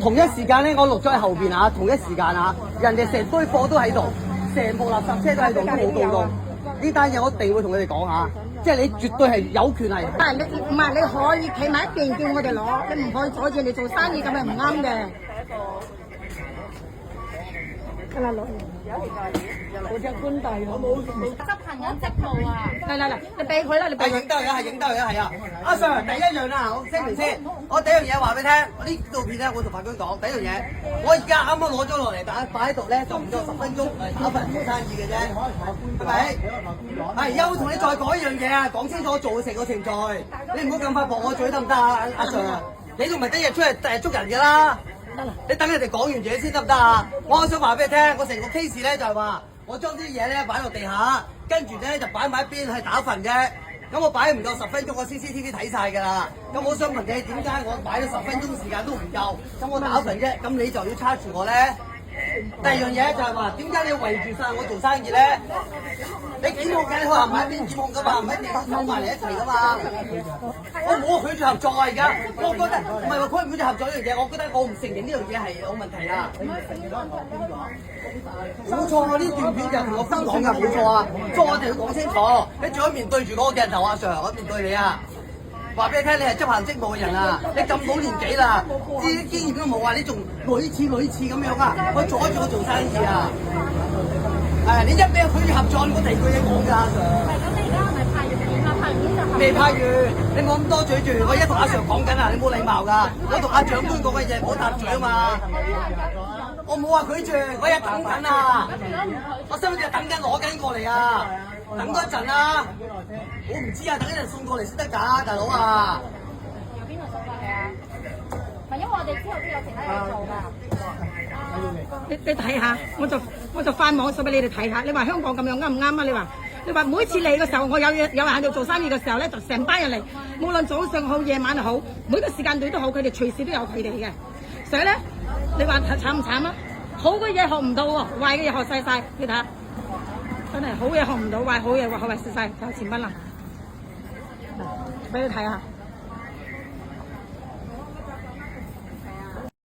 同一時間咧，我錄咗喺後邊啊，同一時間啊，人哋成堆貨都喺度，成部垃圾車都喺度，都冇到到。呢單嘢我一定會同佢哋講下，即係你絕對係有權係。唔係你可以企埋一邊叫我哋攞，你唔可以阻住你做生意咁係唔啱嘅。得啦，攞我隻官大我冇執行緊職務啊！嚟，你俾佢啦，你俾佢。係影得嘅，係影得嘅，係啊！阿 Sir，第一樣啦，我聲明先，我第一樣嘢話俾你聽，我呢套片咧，我同法官講，第一樣嘢，我而家啱啱攞咗落嚟，擺喺度咧，就唔夠10分鐘嚟打份做生意嘅啫，係咪？係，而家會同你再講一樣嘢啊，講清楚做嘅成個程序，你唔好咁快駁我嘴得唔得啊？阿 Sir，你都唔係第一日出嚟捉人㗎啦，你等人哋講完嘢先得唔得啊？我想話俾你聽，我成個 case 咧就係話。我將啲嘢咧擺落地下，跟住咧就擺埋一邊係打份啫。咁我擺唔夠10分鐘，我 CCTV 睇晒㗎啦。咁我想問你點解我擺咗10分鐘時間都唔夠？咁我打份啫，咁你就要 charge 我咧？第二樣嘢就係話，點解你要圍住晒我做生意咧？你檢控緊，你話買邊檢控㗎嘛？唔一定攞埋嚟一齊㗎嘛？我冇拒絕合作啊！而家我覺得唔係話拒唔拒絕合作呢樣嘢，我覺得我唔承認呢樣嘢係有問題啊！冇錯啊！呢段片就同我分講㗎，冇錯啊！所以我哋要講清楚，你仲可以面對住嗰個鏡頭啊 Sir，我面對你啊！話俾你聽，你係執行職務嘅人啊！你咁老年紀啦，啲經驗都冇啊！你仲屢次咁樣啊！我阻住我做生意啊！係你一俾佢拒絕合作，你冇第二句嘢講㗎，阿 Sir。咁你而家係咪拍完片啦？拍完片就未拍完，你冇咁多嘴住，我一同阿 Sir 講緊啊！你冇禮貌㗎，我同阿長官講嘅嘢唔好搭嘴啊嘛！我冇話拒絕，我一等緊啊！我身份證等緊攞緊過嚟啊！等多一陣啦，我唔知啊，等一陣送過嚟先得㗎，大佬啊！由邊度送過嚟啊？唔係因為我哋之後都有其他嘢做㗎。你睇下，我就翻網上俾你哋睇下。你話香港咁樣啱唔啱啊？你話每次嚟嘅時候，我有人喺度做生意嘅時候咧，就成班人嚟，無論早上好夜晚好，每個時間段都好，佢哋隨時都有佢哋嘅。所以咧，你話慘唔慘啊？好嘅嘢學唔到喎，壞嘅嘢學晒，你睇下，真係好嘢學唔到，壞嘢學晒，就前賓啦，俾你睇下。